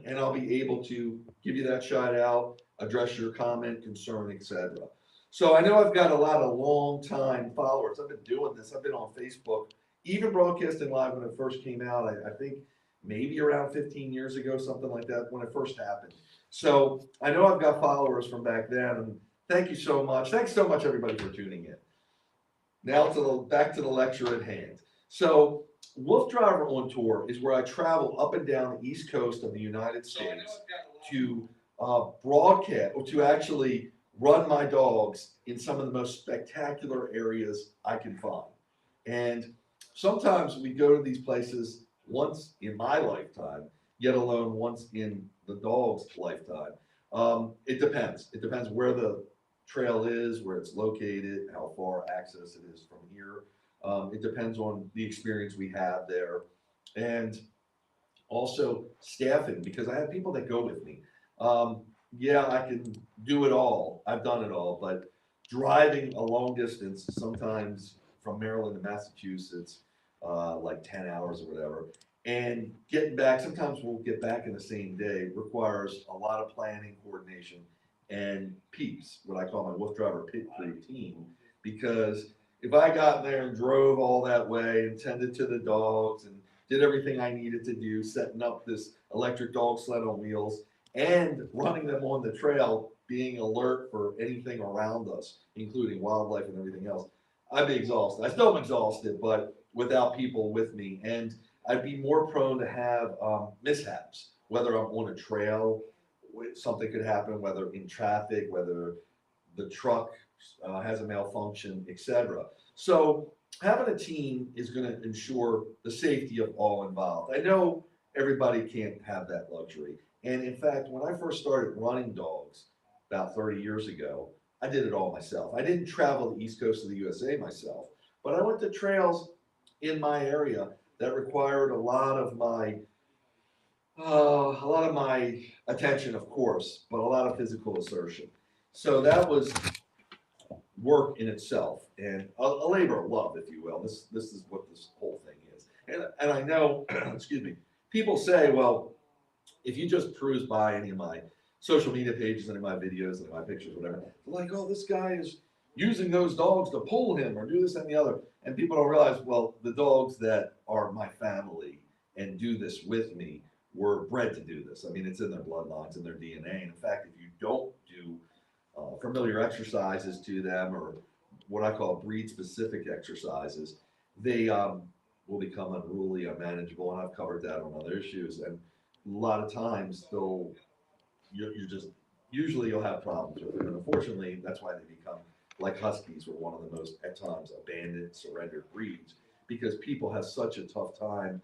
and I'll be able to give you that shout out, address your comment, concern, etc. So I know I've got a lot of long time followers. I've been doing this. I've been on Facebook, even broadcasting live when it first came out. I think maybe around 15 years ago, something like that, when it first happened. So I know I've got followers from back then, and thank you so much. Thanks so much, everybody, for tuning in. Now back to the lecture at hand. So WoofDriver on Tour is where I travel up and down the East Coast of the United States to broadcast, or to actually run my dogs in some of the most spectacular areas I can find. And sometimes we go to these places once in my lifetime, yet alone once in the dog's lifetime. It depends. It depends where the trail is, where it's located, how far access it is from here. It depends on the experience we have there. And also staffing, because I have people that go with me. Yeah, I can do it all. I've done it all, but driving a long distance, sometimes from Maryland to Massachusetts, like 10 hours or whatever, and getting back, sometimes we'll get back in the same day, requires a lot of planning, coordination, and peeps, what I call my WoofDriver pit crew team, because if I got there and drove all that way and tended to the dogs and did everything I needed to do, setting up this electric dog sled on wheels and running them on the trail, being alert for anything around us, including wildlife and everything else, I'd be exhausted. I still am exhausted, but without people with me. And I'd be more prone to have mishaps, whether I'm on a trail, something could happen, whether in traffic, whether the truck has a malfunction, etc. So having a team is going to ensure the safety of all involved. I know everybody can't have that luxury. And in fact, when I first started running dogs about 30 years ago, I did it all myself. I didn't travel the East Coast of the USA myself, but I went to trails in my area that required a lot of my attention, of course, but a lot of physical assertion. So that was work in itself, and a labor of love, if you will. This is what this whole thing is. And I know, excuse me, people say, well, if you just cruise by any of my social media pages, any of my videos, any of my pictures, whatever, they're like, oh, this guy is using those dogs to pull him or do this and the other. And people don't realize, well, the dogs that are my family and do this with me were bred to do this. I mean, it's in their bloodlines, in their DNA. And in fact, if you don't do familiar exercises to them, or what I call breed-specific exercises, they will become unruly, unmanageable, and I've covered that on other issues. And a lot of times, you're just usually you'll have problems with them, and unfortunately, that's why they become like Huskies, were one of the most at times abandoned, surrendered breeds, because people have such a tough time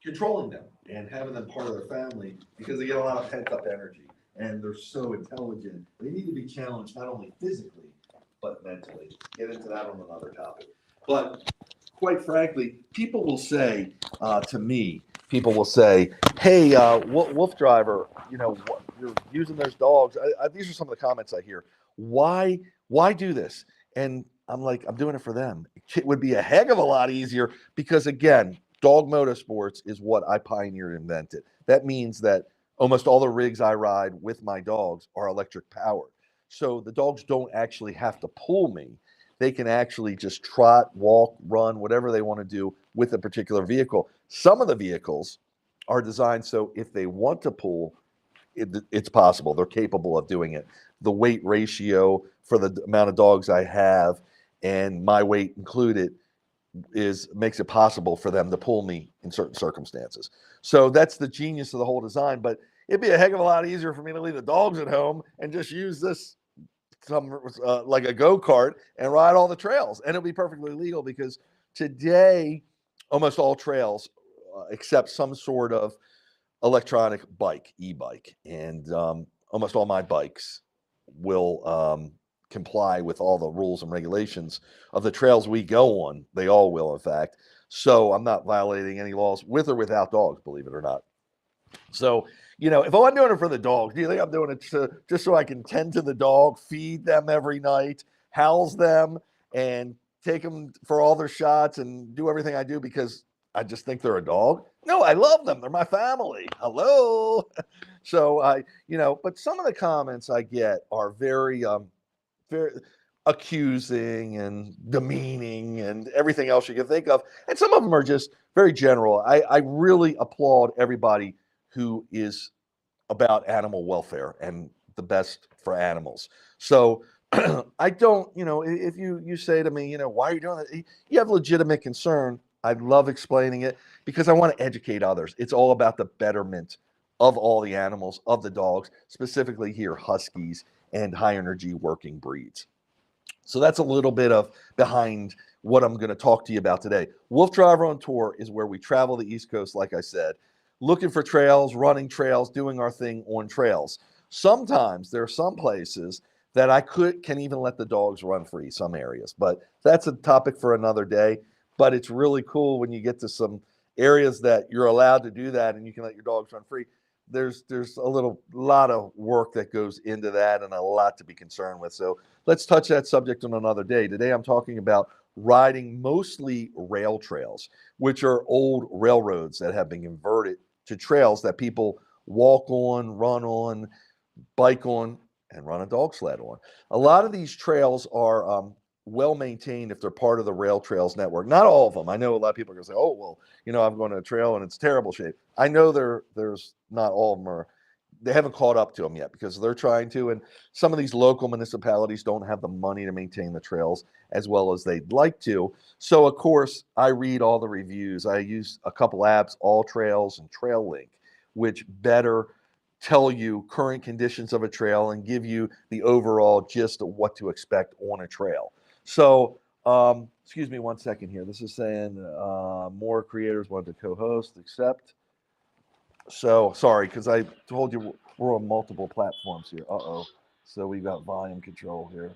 controlling them and having them part of their family, because they get a lot of pent up energy. And they're so intelligent. They need to be challenged not only physically, but mentally. Get into that on another topic. But quite frankly, people will say to me, hey, WoofDriver, you're using those dogs. These are some of the comments I hear. Why do this? And I'm like, I'm doing it for them. It would be a heck of a lot easier because, again, dog motorsports is what I pioneered and invented. That means that almost all the rigs I ride with my dogs are electric powered. So the dogs don't actually have to pull me. They can actually just trot, walk, run, whatever they want to do with a particular vehicle. Some of the vehicles are designed so if they want to pull, it's possible. They're capable of doing it. The weight ratio for the amount of dogs I have and my weight included makes it possible for them to pull me in certain circumstances. So that's the genius of the whole design. But it'd be a heck of a lot easier for me to leave the dogs at home and just use this like a go-kart and ride all the trails, and it'll be perfectly legal, because today almost all trails accept some sort of electronic bike, e-bike, and almost all my bikes will comply with all the rules and regulations of the trails we go on. They all will, in fact. So I'm not violating any laws with or without dogs, believe it or not. So, if I'm doing it for the dogs, do you think I'm doing it just so I can tend to the dog, feed them every night, house them, and take them for all their shots and do everything I do because I just think they're a dog? No, I love them. They're my family. Hello. So but some of the comments I get are very accusing and demeaning and everything else you can think of. And some of them are just very general. I really applaud everybody who is about animal welfare and the best for animals. So I don't, if you say to me, why are you doing that? You have legitimate concern. I love explaining it because I want to educate others. It's all about the betterment of all the animals, of the dogs, specifically here, huskies and high energy working breeds. So that's a little bit of behind what I'm going to talk to you about today. WoofDriver on Tour is where we travel the East Coast, like I said, looking for trails, running trails, doing our thing on trails. Sometimes there are some places that I can even let the dogs run free, some areas, but that's a topic for another day. But it's really cool when you get to some areas that you're allowed to do that and you can let your dogs run free. There's a lot of work that goes into that and a lot to be concerned with. So let's touch that subject on another day. Today I'm talking about riding mostly rail trails, which are old railroads that have been converted to trails that people walk on, run on, bike on, and run a dog sled on. A lot of these trails are well maintained if they're part of the rail trails network. Not all of them. I know a lot of people are going to say, "Oh, well, I'm going to a trail and it's terrible shape." I know there's not all of them are. They haven't caught up to them yet because they're trying to, and some of these local municipalities don't have the money to maintain the trails as well as they'd like to. So, of course, I read all the reviews. I use a couple apps, All Trails and Trail Link, which better tell you current conditions of a trail and give you the overall gist of what to expect on a trail. So, excuse me one second here. This is saying more creators want to co-host, accept. So sorry, because I told you we're on multiple platforms here. Uh-oh. So we've got volume control here.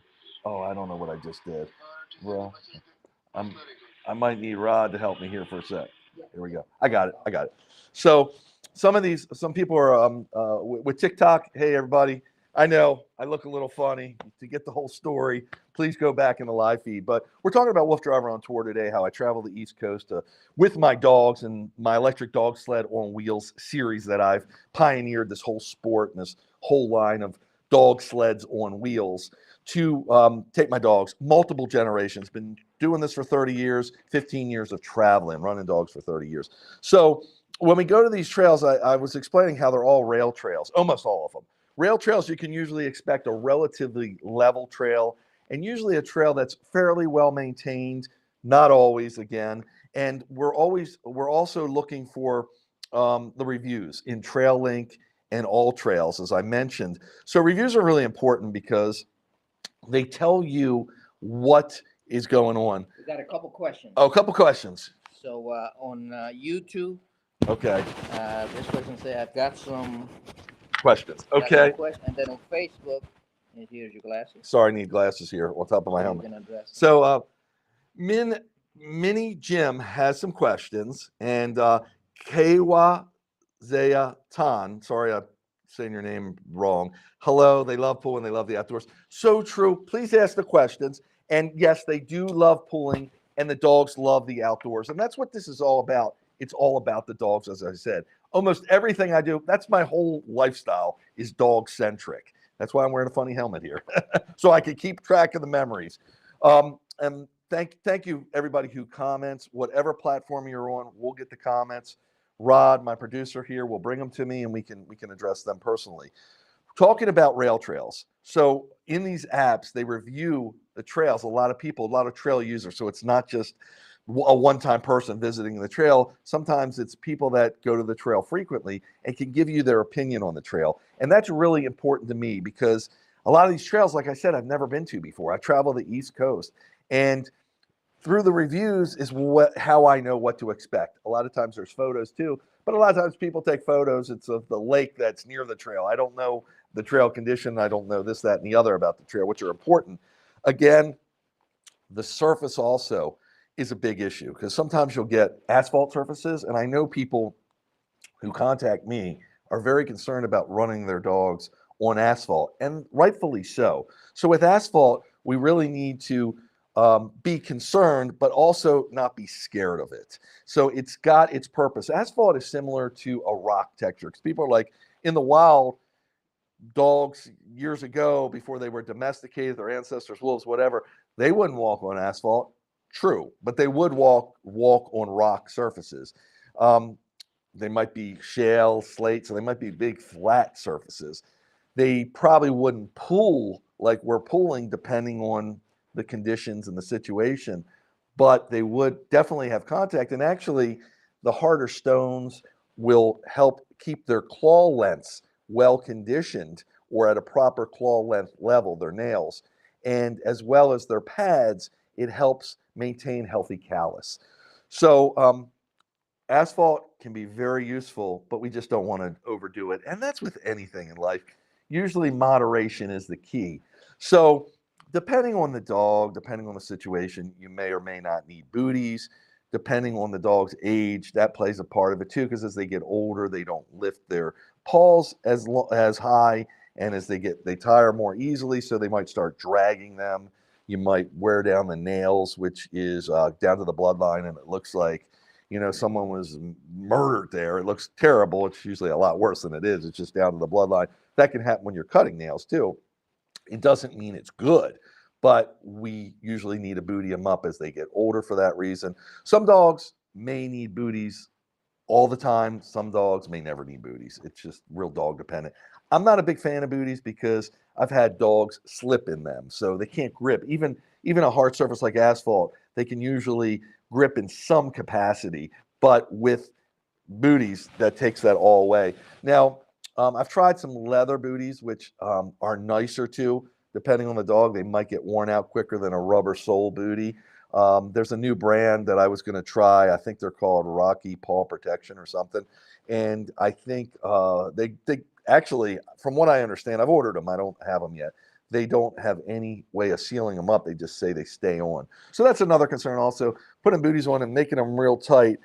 Oh, I don't know what I just did. Well, I'm I might need Rod to help me here for a sec. Here we go. I got it. I got it. So some people are with TikTok. Hey, everybody. I know I look a little funny. To get the whole story, please go back in the live feed. But we're talking about WoofDriver on Tour today, how I travel the East Coast with my dogs and my electric dog sled on wheels series that I've pioneered this whole sport and this whole line of dog sleds on wheels to take my dogs, multiple generations, been doing this for 30 years, 15 years of traveling, running dogs for 30 years. So when we go to these trails, I was explaining how they're all rail trails, almost all of them. Rail trails, you can usually expect a relatively level trail and usually a trail that's fairly well maintained, not always again. And we're also looking for the reviews in Trail Link and All Trails, as I mentioned. So reviews are really important because they tell you what is going on. We got a couple questions. Oh, a couple questions. So on YouTube, Okay. this person say I've got some Questions. Okay. questions, and then on Facebook, and here's your glasses. Sorry, I need glasses here on top of my So helmet. you can address them. So, Mini Jim has some questions, and Kewa Zaya Tan. Sorry, I'm saying your name wrong. Hello, they love pulling, they love the outdoors. So true. Please ask the questions. And yes, they do love pulling, and the dogs love the outdoors. And that's what this is all about. It's all about the dogs, as I said. Almost everything I do, that's my whole lifestyle, is dog centric. That's why I'm wearing a funny helmet here, so I can keep track of the memories. And thank you everybody who comments, whatever platform you're on. We'll get the comments. Rod, my producer here, will bring them to me, and we can address them personally. Talking about rail trails. So in these apps, they review the trails. A lot of trail users. So it's not just a one-time person visiting the trail. Sometimes it's people that go to the trail frequently and can give you their opinion on the trail. And that's really important to me because a lot of these trails, like I said, I've never been to before. I travel the East Coast, and through the reviews is how I know what to expect. A lot of times there's photos too, but a lot of times people take photos. It's of the lake that's near the trail. I don't know the trail condition. I don't know this, that, and the other about the trail, which are important. Again, the surface also is a big issue because sometimes you'll get asphalt surfaces, and I know people who contact me are very concerned about running their dogs on asphalt, and rightfully so. So with asphalt, we really need to be concerned, but also not be scared of it. So it's got its purpose. Asphalt is similar to a rock texture because people are like, in the wild, dogs years ago, before they were domesticated, their ancestors, wolves, whatever, they wouldn't walk on asphalt. True, but they would walk on rock surfaces. They might be shale, slate, so they might be big flat surfaces. They probably wouldn't pull like we're pulling, depending on the conditions and the situation, but they would definitely have contact. And actually, the harder stones will help keep their claw lengths well conditioned or at a proper claw length level, their nails, and as well as their pads, it helps maintain healthy callus. So asphalt can be very useful, but we just don't want to overdo it. And that's with anything in life. Usually moderation is the key. So depending on the dog, depending on the situation, you may or may not need booties. Depending on the dog's age, that plays a part of it too, because as they get older, they don't lift their paws as high, and as they tire more easily, so they might start dragging them. You might wear down the nails, which is down to the bloodline, and it looks like someone was murdered there. It looks terrible. It's usually a lot worse than it is. It's just down to the bloodline. That can happen when you're cutting nails too. It doesn't mean it's good, but we usually need to booty them up as they get older for that reason. Some dogs may need booties all the time. Some dogs may never need booties. It's just real dog dependent. I'm not a big fan of booties because I've had dogs slip in them, so they can't grip. Even a hard surface like asphalt, they can usually grip in some capacity, but with booties, that takes that all away. Now, I've tried some leather booties, which are nicer too. Depending on the dog, they might get worn out quicker than a rubber sole booty. There's a new brand that I was going to try. I think they're called Rocky Paw Protection or something. And I think they actually, from what I understand, I've ordered them. I don't have them yet. They don't have any way of sealing them up. They just say they stay on. So that's another concern also. Putting booties on and making them real tight.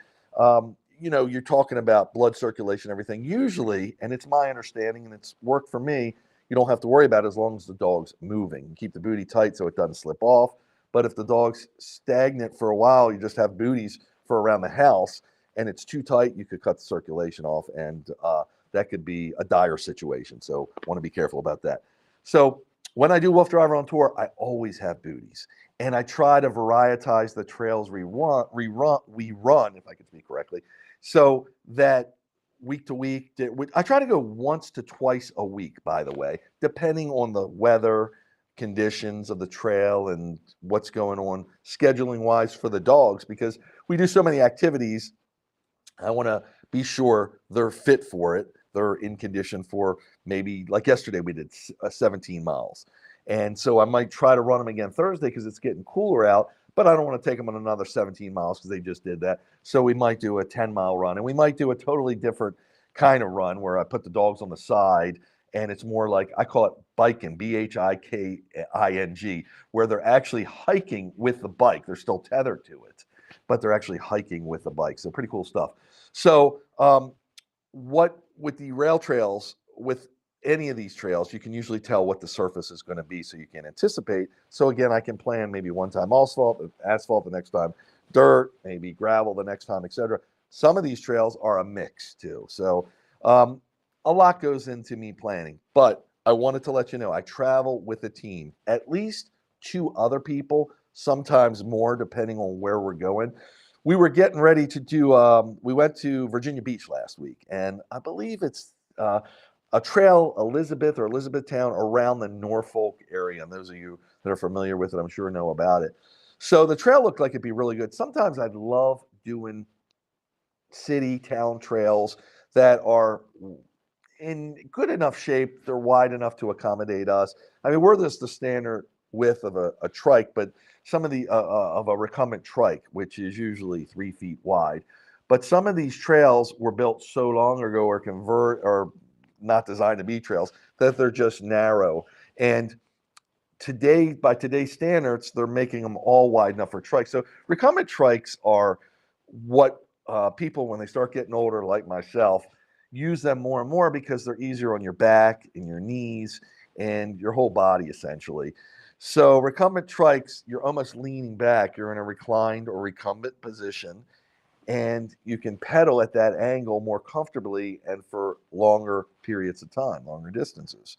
You're talking about blood circulation, everything. Usually, and it's my understanding, and it's worked for me, you don't have to worry about it as long as the dog's moving. You keep the booty tight so it doesn't slip off. But if the dog's stagnant for a while, you just have booties for around the house, and it's too tight, you could cut the circulation off, and that could be a dire situation. So want to be careful about that. So when I do WoofDriver on tour, I always have booties. And I try to varietize the trails we run, if I can speak correctly, so that week to week, I try to go once to twice a week, by the way, depending on the weather conditions of the trail and what's going on scheduling wise for the dogs, because we do so many activities. I want to be sure they're fit for it. They're in condition for, maybe like yesterday we did 17 miles. And so I might try to run them again Thursday because it's getting cooler out, but I don't want to take them on another 17 miles because they just did that. So we might do a 10-mile run, and we might do a totally different kind of run where I put the dogs on the side, and it's more like, I call it biking, BHIKING, where they're actually hiking with the bike. They're still tethered to it, but they're actually hiking with the bike. So pretty cool stuff. So with the rail trails, with any of these trails, you can usually tell what the surface is going to be, so you can anticipate. So again, I can plan maybe one time asphalt, the next time dirt, maybe gravel the next time, etc. Some of these trails are a mix too. So a lot goes into me planning, but I wanted to let you know I travel with a team, at least 2 other people, sometimes more, depending on where we're going. We were getting ready to do, we went to Virginia Beach last week, and I believe it's a trail, Elizabethtown, around the Norfolk area. And those of you that are familiar with it, I'm sure know about it. So the trail looked like it'd be really good. Sometimes I'd love doing city, town trails that are in good enough shape. They're wide enough to accommodate us. I mean, we're the standard width of a trike, but some of the of a recumbent trike, which is usually 3 feet wide. But some of these trails were built so long ago, or not designed to be trails, that they're just narrow. And today, by today's standards, they're making them all wide enough for trikes. So recumbent trikes are what people, when they start getting older, like myself, use them more and more because they're easier on your back and your knees and your whole body, essentially. So recumbent trikes, you're almost leaning back. You're in a reclined or recumbent position, and you can pedal at that angle more comfortably and for longer periods of time, longer distances.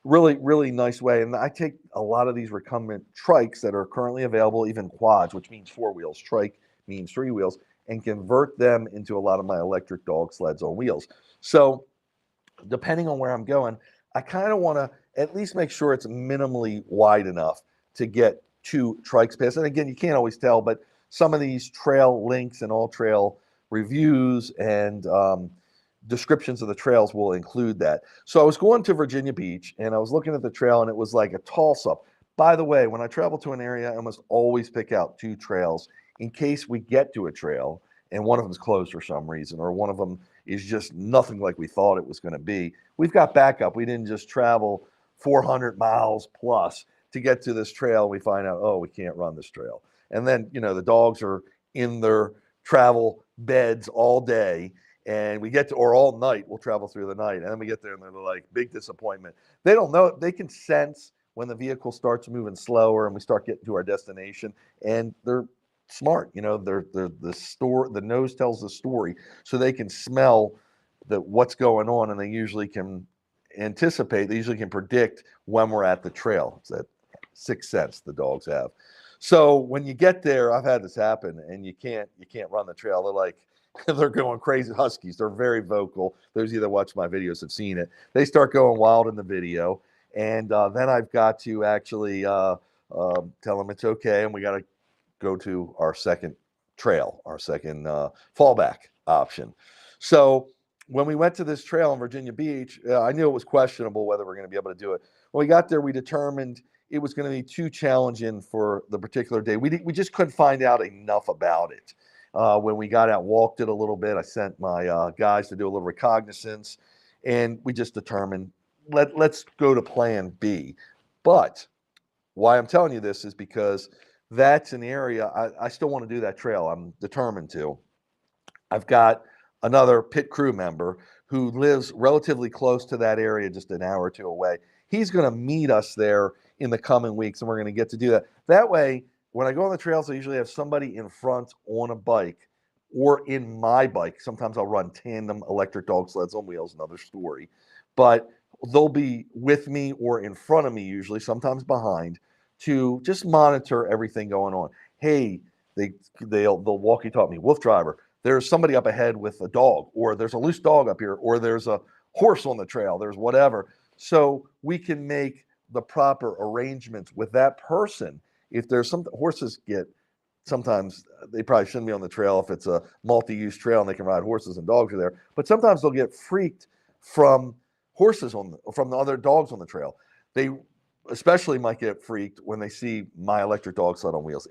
Really, really nice way. And I take a lot of these recumbent trikes that are currently available, even quads, which means 4 wheels. Trike means 3 wheels, and convert them into a lot of my electric dog sleds on wheels. So depending on where I'm going, I kind of want to at least make sure it's minimally wide enough to get 2 trikes past. And again, you can't always tell, but some of these trail links and all trail reviews and descriptions of the trails will include that. So I was going to Virginia Beach and I was looking at the trail and it was like a toss up. By the way, when I travel to an area, I must always pick out 2 trails in case we get to a trail and one of them's closed for some reason, or one of them is just nothing like we thought it was going to be. We've got backup. We didn't just travel 400 miles plus to get to this trail. We find out, oh, we can't run this trail. And then, the dogs are in their travel beds all day and we get to, or all night, we'll travel through the night. And then we get there and they're like, big disappointment. They don't know, they can sense when the vehicle starts moving slower and we start getting to our destination, and they're smart. They're the nose tells the story, so they can smell what's going on, and they usually can anticipate. They usually can predict when we're at the trail. It's that sixth sense the dogs have. So when you get there, I've had this happen, and you can't run the trail. They're like, they're going crazy. Huskies, they're very vocal. Those of you that watch my videos have seen it. They start going wild in the video, and then I've got to actually tell them it's okay, and we got to go to our second trail, our second fallback option. So when we went to this trail in Virginia Beach, I knew it was questionable whether we're going to be able to do it. When we got there, we determined it was going to be too challenging for the particular day. We just couldn't find out enough about it. When we got out, walked it a little bit, I sent my guys to do a little reconnaissance, and we just determined let's go to plan B. But why I'm telling you this is because that's an area I still want to do that trail. I'm determined to. I've got another pit crew member who lives relatively close to that area, just an hour or two away. He's going to meet us there in the coming weeks, and we're going to get to do that. That way, when I go on the trails, I usually have somebody in front on a bike or in my bike. Sometimes I'll run tandem electric dog sleds on wheels, another story. But they'll be with me or in front of me, usually, sometimes behind, to just monitor everything going on. Hey, they'll walkie-talkie me, WoofDriver, there's somebody up ahead with a dog, or there's a loose dog up here, or there's a horse on the trail, there's whatever. So we can make the proper arrangements with that person. If there's some horses sometimes they probably shouldn't be on the trail if it's a multi-use trail and they can ride horses and dogs are there, but sometimes they'll get freaked from from the other dogs on the trail. They especially might get freaked when they see my electric dog sled on wheels.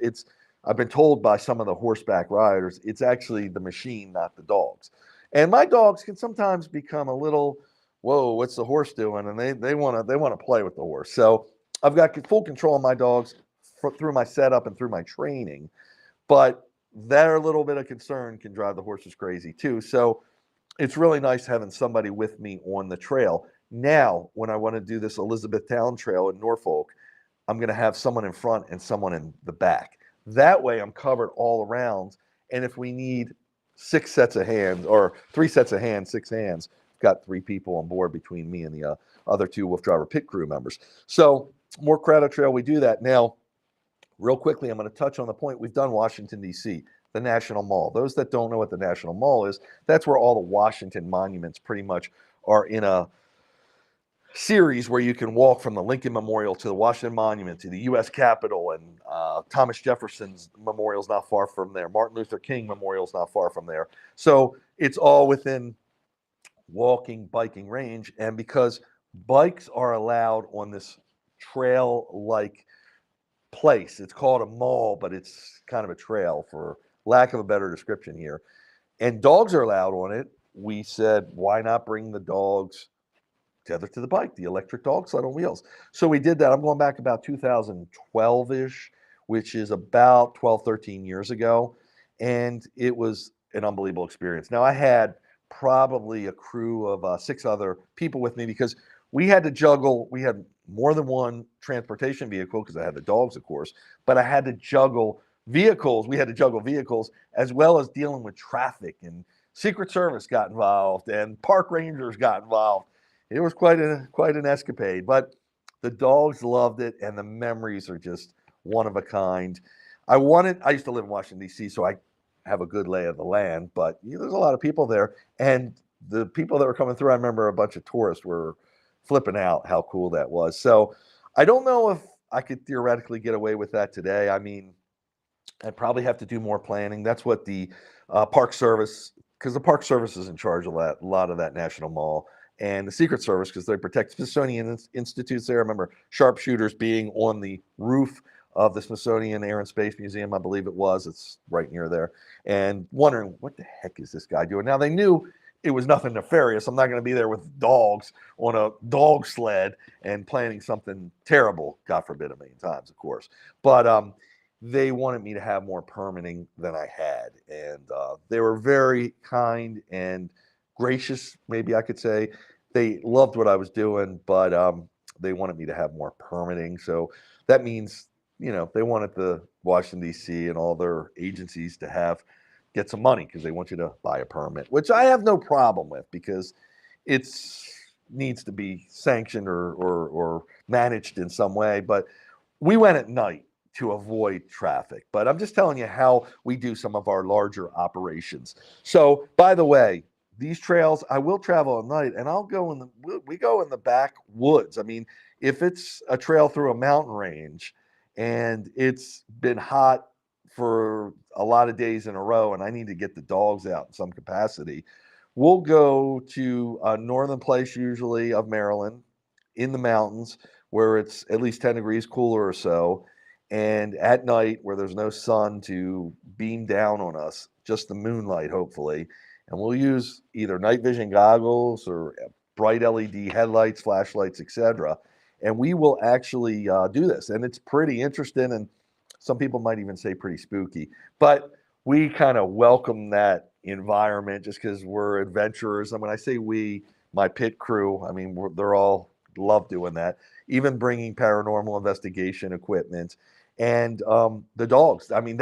I've been told by some of the horseback riders, it's actually the machine, not the dogs. And my dogs can sometimes become a little, whoa, what's the horse doing? And they want to play with the horse. So I've got full control of my dogs through my setup and through my training. But that little bit of concern can drive the horses crazy too. So it's really nice having somebody with me on the trail. Now, when I want to do this Elizabethtown Trail in Norfolk, I'm going to have someone in front and someone in the back. That way I'm covered all around. And if we need 6 sets of hands or 3 sets of hands, 6 hands, I've got 3 people on board between me and the other 2 WoofDriver pit crew members. So more crowded trail, we do that. Now, real quickly, I'm going to touch on the point. We've done Washington, D.C., the National Mall. Those that don't know what the National Mall is, that's where all the Washington monuments pretty much are in a series where you can walk from the Lincoln Memorial to the Washington Monument to the U.S. Capitol, and Thomas Jefferson's memorial's not far from there. Martin Luther King memorial's not far from there. So it's all within walking, biking range. And because bikes are allowed on this trail-like place, it's called a mall, but it's kind of a trail for lack of a better description here. And dogs are allowed on it. We said, why not bring the dogs tethered to the bike, the electric dog sled on wheels? So we did that. I'm going back about 2012-ish, which is about 12, 13 years ago. And it was an unbelievable experience. Now, I had probably a crew of 6 other people with me because we had to juggle. We had more than one transportation vehicle because I had the dogs, of course, but I had to juggle vehicles. We had to juggle vehicles as well as dealing with traffic, and Secret Service got involved and park rangers got involved. It was quite an escapade, but the dogs loved it, and the memories are just one of a kind. I used to live in Washington, D.C., so I have a good lay of the land, but there's a lot of people there. And the people that were coming through, I remember a bunch of tourists were flipping out how cool that was. So I don't know if I could theoretically get away with that today. I mean, I'd probably have to do more planning. That's what the Park Service, because the Park Service is in charge of a lot of that National Mall, and the Secret Service, because they protect Smithsonian Institutes there. I remember sharpshooters being on the roof of the Smithsonian Air and Space Museum, I believe it was. It's right near there. And wondering, what the heck is this guy doing? Now, they knew it was nothing nefarious. I'm not going to be there with dogs on a dog sled and planning something terrible, God forbid, a million times, of course. But they wanted me to have more permitting than I had. And they were very kind and gracious, maybe I could say. They loved what I was doing, but they wanted me to have more permitting. So that means, they wanted the Washington, D.C. and all their agencies to get some money because they want you to buy a permit, which I have no problem with because it needs to be sanctioned or managed in some way. But we went at night to avoid traffic. But I'm just telling you how we do some of our larger operations. So, by the way, these trails, I will travel at night, and we go in the backwoods. I mean, if it's a trail through a mountain range and it's been hot for a lot of days in a row and I need to get the dogs out in some capacity, we'll go to a northern place, usually of Maryland, in the mountains where it's at least 10 degrees cooler or so. And at night, where there's no sun to beam down on us, just the moonlight, hopefully. And we'll use either night vision goggles or bright LED headlights, flashlights, etc. And we will actually do this. And it's pretty interesting. And some people might even say pretty spooky. But we kind of welcome that environment just because we're adventurers. And when I say we, my pit crew, I mean, they're all love doing that. Even bringing paranormal investigation equipment. And the dogs, I mean,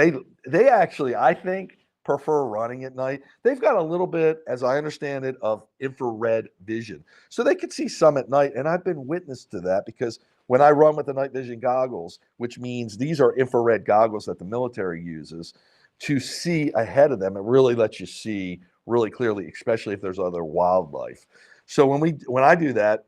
they actually, I think, prefer running at night. They've got a little bit, as I understand it, of infrared vision. So they can see some at night. And I've been witness to that because when I run with the night vision goggles, which means these are infrared goggles that the military uses to see ahead of them, it really lets you see really clearly, especially if there's other wildlife. So when I do that,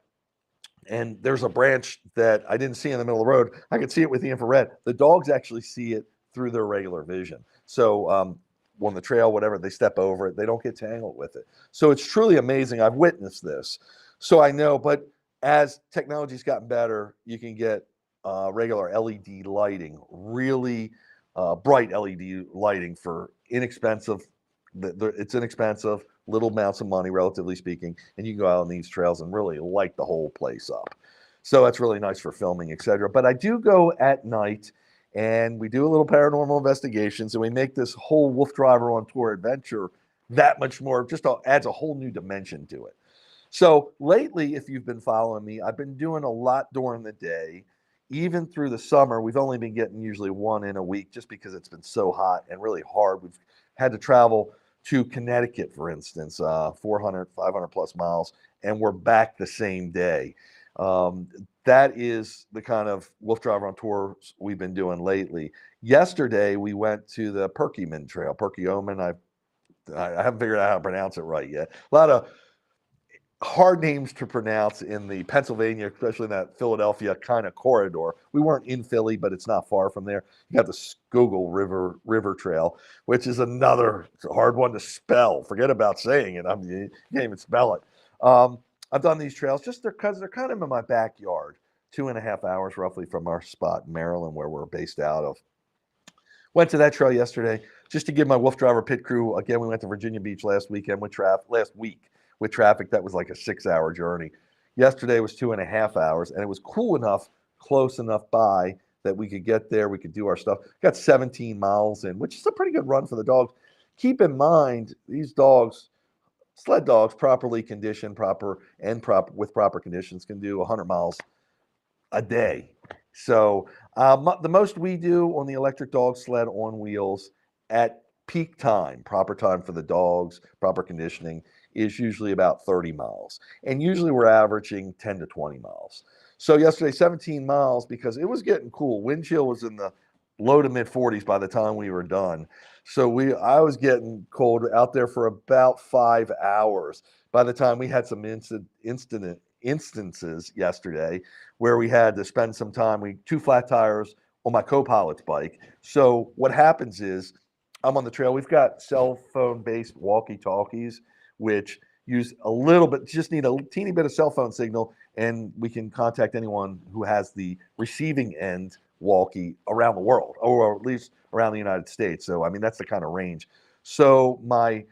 and there's a branch that I didn't see in the middle of the road, I could see it with the infrared. The dogs actually see it through their regular vision. So on the trail, whatever, they step over it, they don't get tangled with it. So it's truly amazing. I've witnessed this. So I know, but as technology's gotten better, you can get regular LED lighting, really bright LED lighting for inexpensive. It's inexpensive, little amounts of money, relatively speaking, and you can go out on these trails and really light the whole place up. So that's really nice for filming, etc. But I do go at night, and we do a little paranormal investigations, and we make this whole WoofDriver on Tour adventure that much more, just adds a whole new dimension to it. So lately, if you've been following me, I've been doing a lot during the day. Even through the summer, we've only been getting usually one in a week just because it's been so hot and really hard. We've had to travel to Connecticut, for instance, 400, 500 plus miles, and we're back the same day. That is the kind of WoofDriver on Tour we've been doing lately. Yesterday, we went to the Perkiomen Trail, Perkiomen. I haven't figured out how to pronounce it right yet. A lot of hard names to pronounce in the Pennsylvania, especially in that Philadelphia kind of corridor. We weren't in Philly, but it's not far from there. You got the Schuylkill River Trail, which is another hard one to spell. Forget about saying it. You can't even spell it. I've done these trails just because they're kind of in my backyard, 2.5 hours roughly from our spot in Maryland where we're based out of. Went to that trail yesterday just to give my WoofDriver pit crew. Again, we went to Virginia Beach last week with traffic. That was like a 6-hour journey. Yesterday was 2.5 hours, and it was cool enough, close enough by that we could get there. We could do our stuff. Got 17 miles in, which is a pretty good run for the dogs. Keep in mind, these dogs, sled dogs, properly conditioned, with proper conditions, can do 100 miles a day. So the most we do on the electric dog sled on wheels at peak time, proper time for the dogs, proper conditioning, is usually about 30 miles. And usually we're averaging 10 to 20 miles. So yesterday, 17 miles because it was getting cool. Wind chill was in the low to mid 40s by the time we were done. So I was getting cold out there for about 5 hours. By the time we had some instances yesterday where we had to spend some time, two flat tires on my co-pilot's bike. So what happens is I'm on the trail. We've got cell phone based walkie-talkies, which use a little bit, just need a teeny bit of cell phone signal, and we can contact anyone who has the receiving end walkie around the world, or at least around the United States. So, I mean, that's the kind of range. So my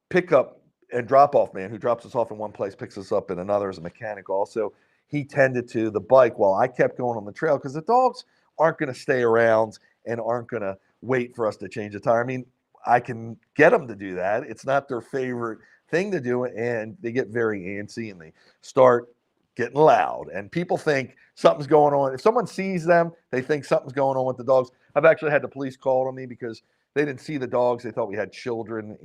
pickup and drop off man who drops us off in one place, picks us up in another as a mechanic also, he tended to the bike while I kept going on the trail because the dogs aren't going to stay around and aren't going to wait for us to change the tire. I mean, I can get them to do that. It's not their favorite thing to do, and they get very antsy and they start getting loud. And people think something's going on. If someone sees them, they think something's going on with the dogs. I've actually had the police call on me because they didn't see the dogs. They thought we had children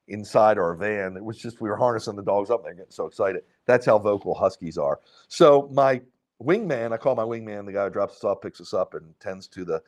inside our van. It was just we were harnessing the dogs up and they're getting so excited. That's how vocal huskies are. So my wingman, I call my wingman, the guy who drops us off, picks us up, and tends to the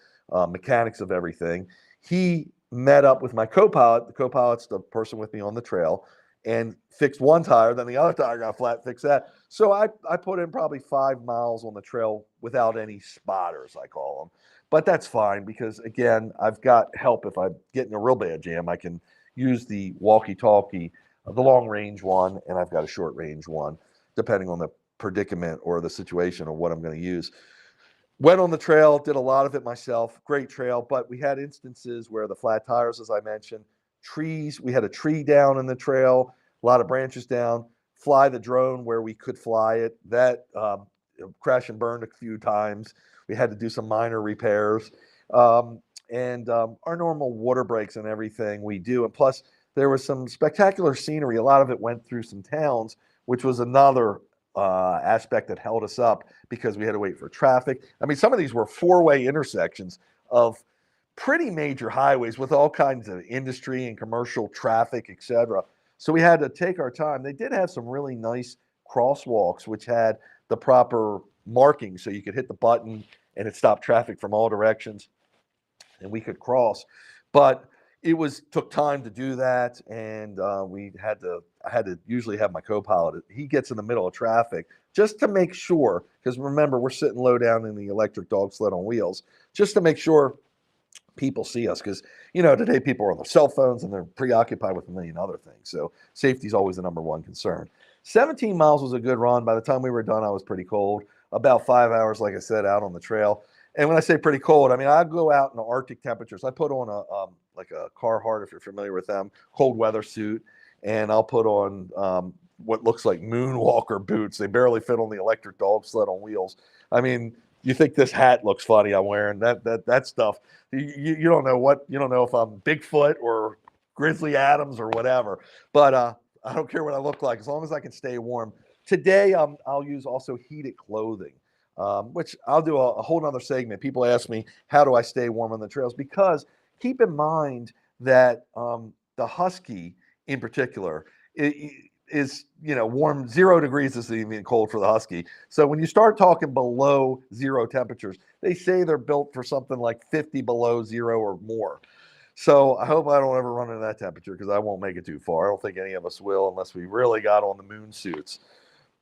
mechanics of everything. He met up with my co-pilot. The co-pilot's the person with me on the trail, and fixed one tire. Then the other tire got flat, fixed that. So I put in probably 5 miles on the trail without any spotters, I call them. But that's fine because, again, I've got help. If I get in a real bad jam, I can use the walkie-talkie, the long-range one, and I've got a short-range one, depending on the predicament or the situation or what I'm going to use. Went on the trail, did a lot of it myself. Great trail, but we had instances where the flat tires, as I mentioned, trees, we had a tree down in the trail, a lot of branches down, fly the drone where we could fly it. That crashed and burned a few times. We had to do some minor repairs. And our normal water breaks and everything we do. And plus, there was some spectacular scenery. A lot of it went through some towns, which was another aspect that held us up because we had to wait for traffic. I mean, some of these were four-way intersections of pretty major highways with all kinds of industry and commercial traffic, etc. So we had to take our time. They did have some really nice crosswalks, which had the proper markings so you could hit the button and it stopped traffic from all directions and we could cross. But it took time to do that, and I had to usually have my co-pilot. He gets in the middle of traffic just to make sure, because remember, we're sitting low down in the electric dog sled on wheels, just to make sure people see us. Because, today people are on their cell phones and they're preoccupied with a million other things. So safety is always the number one concern. 17 miles was a good run. By the time we were done, I was pretty cold. About 5 hours, like I said, out on the trail. And when I say pretty cold, I mean, I go out in the Arctic temperatures. I put on like a Carhartt, if you're familiar with them, cold weather suit, and I'll put on what looks like moonwalker boots. They barely fit on the electric dog sled on wheels. I mean, you think this hat looks funny I'm wearing. That stuff. You don't know if I'm Bigfoot or Grizzly Adams or whatever. But I don't care what I look like as long as I can stay warm. Today, I'll use also heated clothing. Which I'll do a whole nother segment. People ask me, how do I stay warm on the trails? Because keep in mind that the husky in particular is warm. 0 degrees is even cold for the husky. So when you start talking below zero temperatures, they say they're built for something like 50 below zero or more. So I hope I don't ever run into that temperature because I won't make it too far. I don't think any of us will unless we really got on the moon suits.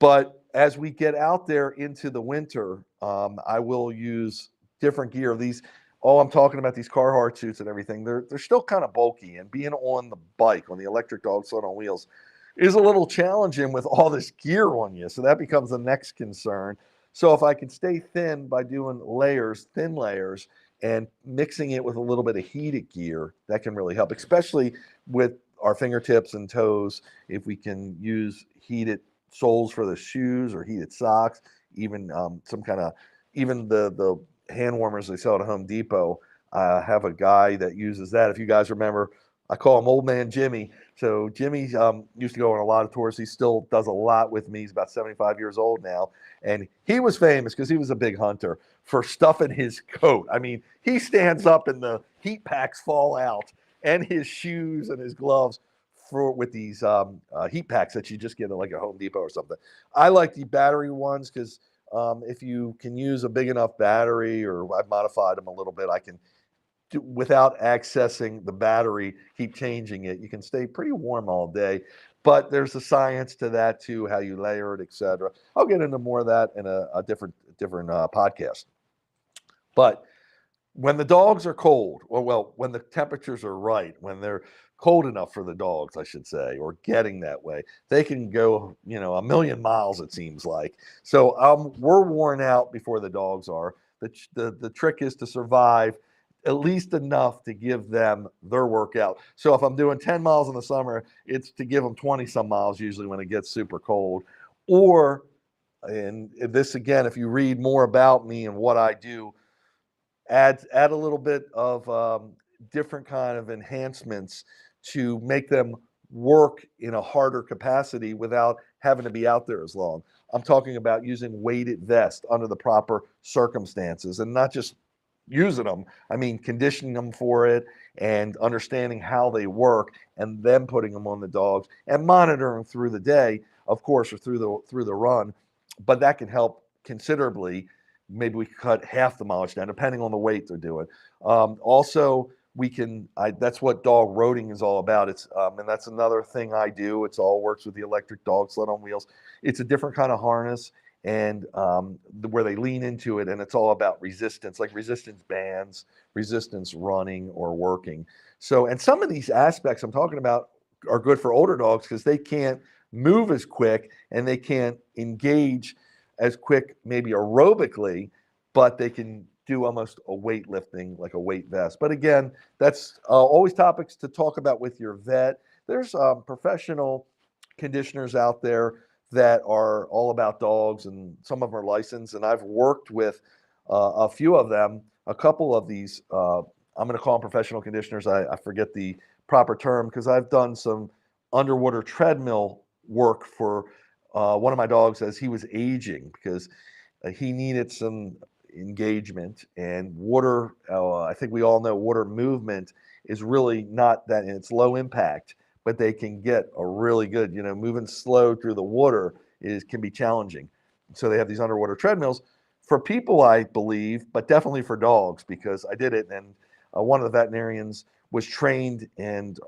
But as we get out there into the winter, I will use different gear. I'm talking about these Carhartt suits and everything. They're still kind of bulky, and being on the bike, on the electric dog sled on wheels, is a little challenging with all this gear on you. So that becomes the next concern. So if I can stay thin by doing thin layers, and mixing it with a little bit of heated gear, that can really help, especially with our fingertips and toes. If we can use heated soles for the shoes or heated socks, even even the hand warmers they sell at Home Depot. I have a guy that uses that. If you guys remember I call him Old Man Jimmy. So Jimmy used to go on a lot of tours. He still does a lot with me. He's about 75 years old now. And he was famous because he was a big hunter for stuffing his coat. I mean, he stands up and the heat packs fall out, and his shoes and his gloves with these heat packs that you just get at like a Home Depot or something. I like the battery ones because if you can use a big enough battery, or I've modified them a little bit, I can without accessing the battery, keep changing it. You can stay pretty warm all day, but there's a science to that too, how you layer it, etc. I'll get into more of that in a different podcast. But when the dogs are cold, or well, when the temperatures are right, when they're cold enough for the dogs, I should say, or getting that way, they can go, a million miles, it seems like. So we're worn out before the dogs are. The trick is to survive at least enough to give them their workout. So if I'm doing 10 miles in the summer, it's to give them 20 some miles usually when it gets super cold. Or, and this again, if you read more about me and what I do, add a little bit of different kind of enhancements to make them work in a harder capacity without having to be out there as long. I'm talking about using weighted vests under the proper circumstances, and not just using them. I mean, conditioning them for it and understanding how they work, and then putting them on the dogs and monitoring through the day, of course, or through the run. But that can help considerably. Maybe we cut half the mileage down, depending on the weight they're doing. Also, we can. That's what dog roading is all about. It's and that's another thing I do. It's all works with the electric dog sled on wheels. It's a different kind of harness, and where they lean into it, and it's all about resistance, like resistance bands, resistance running or working. So, and some of these aspects I'm talking about are good for older dogs because they can't move as quick and they can't engage as quick, maybe aerobically, but they can do almost a weightlifting, like a weight vest. But again, that's always topics to talk about with your vet. There's professional conditioners out there that are all about dogs, and some of them are licensed. And I've worked with a few of them, a couple of these, I'm going to call them professional conditioners. I forget the proper term because I've done some underwater treadmill work for one of my dogs as he was aging because he needed some engagement, and water. I think we all know water movement is really not that, and it's low impact, but they can get a really good, moving slow through the water can be challenging. So they have these underwater treadmills for people, I believe, but definitely for dogs because I did it, and one of the veterinarians was trained, and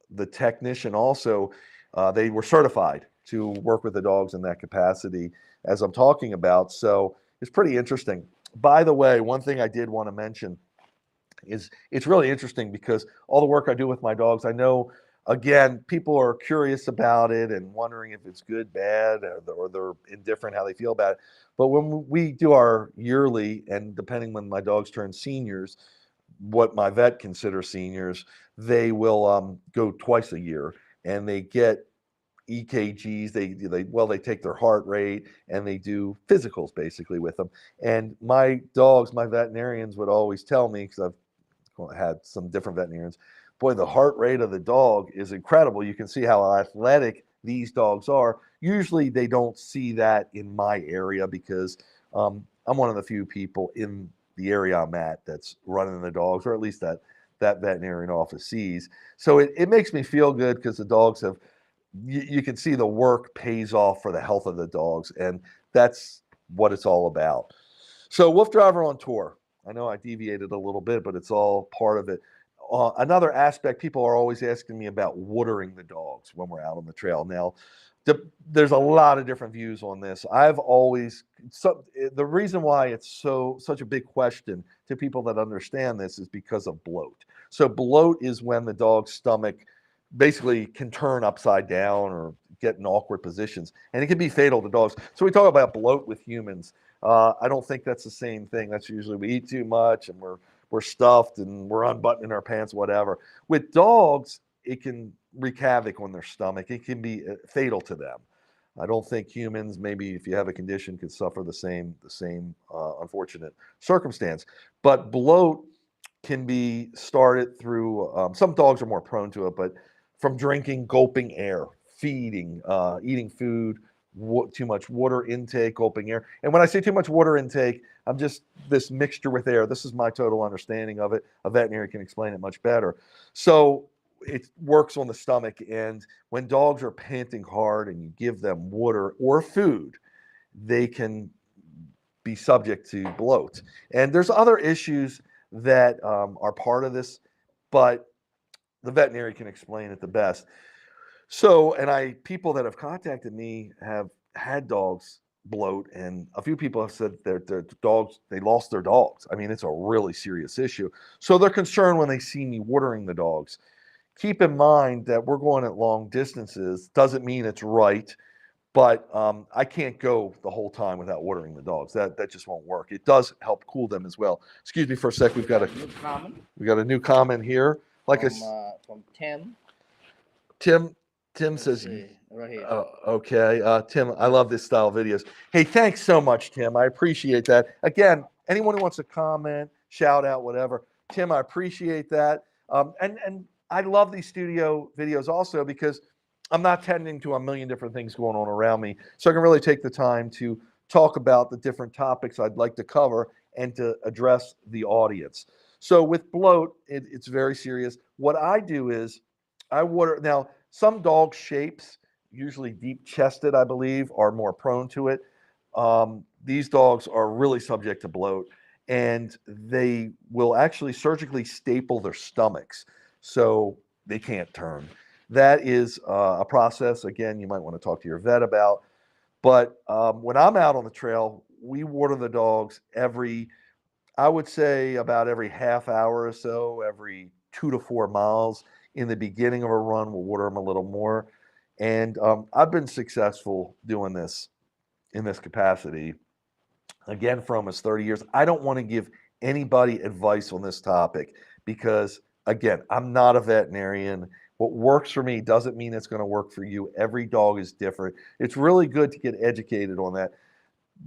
the technician also, they were certified to work with the dogs in that capacity as I'm talking about. So it's pretty interesting. By the way, one thing I did want to mention is it's really interesting because all the work I do with my dogs, I know, again, people are curious about it and wondering if it's good, bad, or they're indifferent how they feel about it. But when we do our yearly, and depending when my dogs turn seniors, what my vet considers seniors, they will go twice a year, and they get EKGs. They take their heart rate and they do physicals basically with them. And my dogs, my veterinarians would always tell me, because I've had some different veterinarians, boy, the heart rate of the dog is incredible. You can see how athletic these dogs are. Usually they don't see that in my area because I'm one of the few people in the area I'm at that's running the dogs, or at least that veterinarian office sees. So it makes me feel good because the dogs have, you can see the work pays off for the health of the dogs, and that's what it's all about. So WoofDriver on tour. I know I deviated a little bit, but it's all part of it. Another aspect, people are always asking me about watering the dogs when we're out on the trail. Now, there's a lot of different views on this. I've always, the reason why it's such a big question to people that understand this is because of bloat. So bloat is when the dog's stomach basically can turn upside down or get in awkward positions, and it can be fatal to dogs. So we talk about bloat with humans. I don't think that's the same thing. That's usually we eat too much and we're stuffed and we're unbuttoning our pants, whatever. With dogs, it can wreak havoc on their stomach. It can be fatal to them. I don't think humans, maybe if you have a condition, could suffer the same unfortunate circumstance. But bloat can be started through, some dogs are more prone to it, but from drinking, gulping air, feeding, eating food, too much water intake, gulping air. And when I say too much water intake, I'm just this mixture with air. This is my total understanding of it. A veterinarian can explain it much better. So it works on the stomach. And when dogs are panting hard and you give them water or food, they can be subject to bloat. And there's other issues that are part of this, but the veterinary can explain it the best. So, and people that have contacted me have had dogs bloat, and a few people have said their dogs, they lost their dogs. I mean, it's a really serious issue. So they're concerned when they see me watering the dogs. Keep in mind that we're going at long distances. Doesn't mean it's right, but I can't go the whole time without watering the dogs. That just won't work. It does help cool them as well. Excuse me for a sec. We've got New comment a new comment here. Like from Tim. Tim Let's says, see, right here. okay. Tim, I love this style of videos. Hey, thanks so much, Tim. I appreciate that. Again, anyone who wants to comment, shout out, whatever. Tim, I appreciate that. And I love these studio videos also because I'm not tending to a million different things going on around me. So I can really take the time to talk about the different topics I'd like to cover and to address the audience. So with bloat, it's very serious. What I do is I water. Now, some dog shapes, usually deep chested, I believe, are more prone to it. These dogs are really subject to bloat, and they will actually surgically staple their stomachs so they can't turn. That is a process, again, you might want to talk to your vet about. But when I'm out on the trail, we water the dogs I would say about every half hour or so, every 2 to 4 miles. In the beginning of a run, we'll water them a little more. And I've been successful doing this in this capacity, again, for almost 30 years. I don't want to give anybody advice on this topic because, again, I'm not a veterinarian. What works for me doesn't mean it's going to work for you. Every dog is different. It's really good to get educated on that.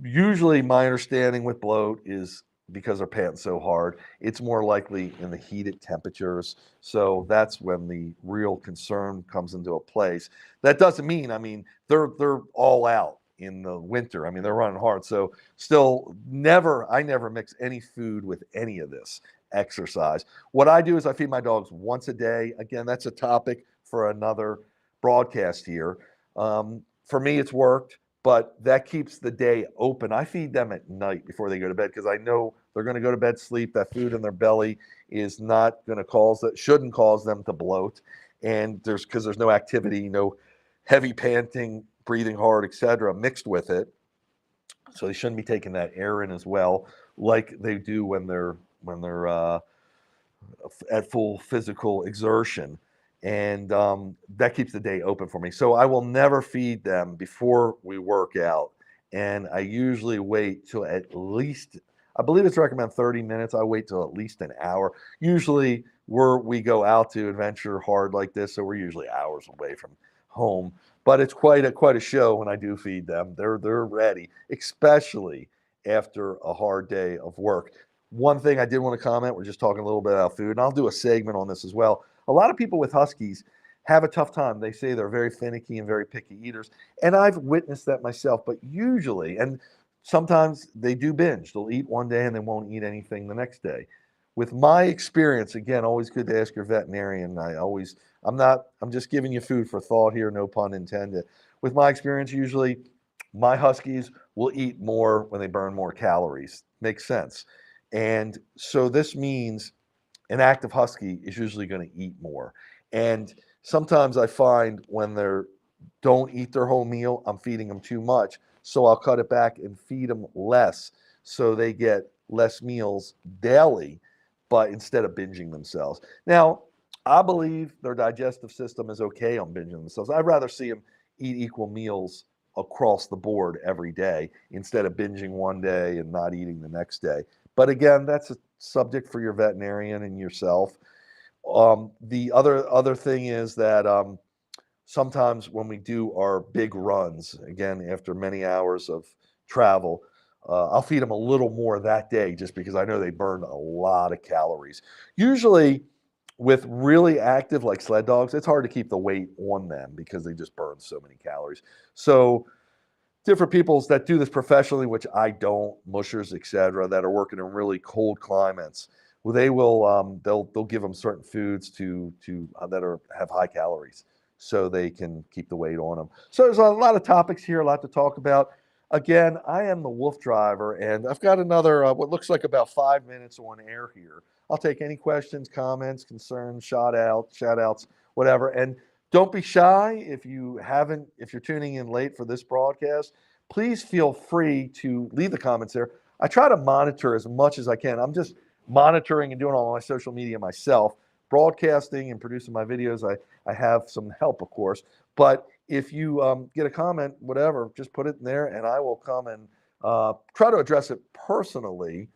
Usually, my understanding with bloat is because they're panting so hard, it's more likely in the heated temperatures. So that's when the real concern comes into a place. That doesn't mean, I mean, they're all out in the winter. I mean, they're running hard. So still I never mix any food with any of this exercise. What I do is I feed my dogs once a day. Again, that's a topic for another broadcast here. For me, it's worked, but that keeps the day open. I feed them at night before they go to bed because I know they're going to go to bed, sleep. That food in their belly is not going to shouldn't cause them to bloat. And because there's no activity, no heavy panting, breathing hard, etc., mixed with it. So they shouldn't be taking that air in as well, like they do when they're at full physical exertion. And that keeps the day open for me. So I will never feed them before we work out. And I usually wait till at least, I believe it's recommended 30 minutes. I wait till at least an hour. Usually we go out to adventure hard like this, so we're usually hours away from home. But it's quite a show when I do feed them. They're ready, especially after a hard day of work. One thing I did want to comment, we're just talking a little bit about food, and I'll do a segment on this as well. A lot of people with Huskies have a tough time. They say they're very finicky and very picky eaters. And I've witnessed that myself, but usually, and sometimes they do binge. They'll eat one day and they won't eat anything the next day. With my experience, again, always good to ask your veterinarian. I'm just giving you food for thought here, no pun intended. With my experience, usually my Huskies will eat more when they burn more calories. Makes sense. And so this means an active Husky is usually going to eat more. And sometimes I find when they don't eat their whole meal, I'm feeding them too much. So I'll cut it back and feed them less so they get less meals daily, but instead of binging themselves. Now, I believe their digestive system is okay on binging themselves. I'd rather see them eat equal meals across the board every day instead of binging one day and not eating the next day. But again, that's a subject for your veterinarian and yourself. The other thing is that sometimes when we do our big runs, again, after many hours of travel, I'll feed them a little more that day just because I know they burn a lot of calories. Usually with really active like sled dogs, it's hard to keep the weight on them because they just burn so many calories. So different peoples that do this professionally, which I don't, mushers, etc., that are working in really cold climates, well, they will they'll give them certain foods to that have high calories so they can keep the weight on them. So there's a lot of topics here, a lot to talk about. Again, I am the WoofDriver, and I've got another what looks like about 5 minutes on air here. I'll take any questions, comments, concerns, shout outs, whatever. And don't be shy if you're tuning in late for this broadcast. Please feel free to leave the comments there. I try to monitor as much as I can. I'm just monitoring and doing all my social media myself, broadcasting and producing my videos. I have some help, of course. But if you get a comment, whatever, just put it in there, and I will come and try to address it personally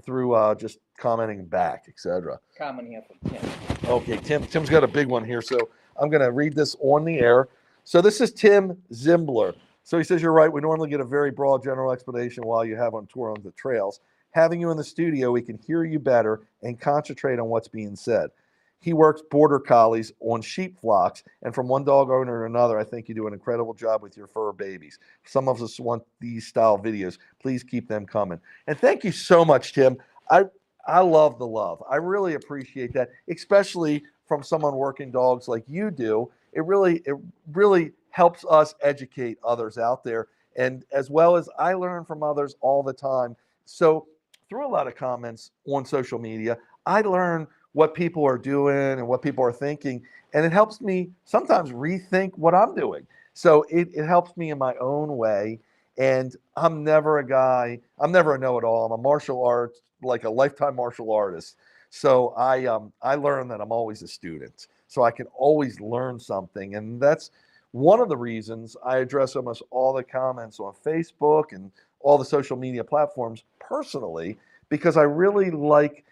through just commenting back, etc. Comment here from Tim. Okay, Tim's got a big one here, so I'm going to read this on the air. So this is Tim Zimbler. So he says, you're right. We normally get a very broad general explanation while you have on tour on the trails. Having you in the studio, we can hear you better and concentrate on what's being said. He works border collies on sheep flocks, and from one dog owner to another, I think you do an incredible job with your fur babies. Some of us want these style videos. Please keep them coming. And thank you so much, Tim. I love the love. I really appreciate that, especially from someone working dogs like you do. It really helps us educate others out there, and as well as I learn from others all the time. So through a lot of comments on social media, I learn what people are doing and what people are thinking, and it helps me sometimes rethink what I'm doing. So it helps me in my own way. And I'm never a know-it-all. I'm a martial arts, like a lifetime martial artist. So I learn that I'm always a student. So I can always learn something. And that's one of the reasons I address almost all the comments on Facebook and all the social media platforms personally, because I really like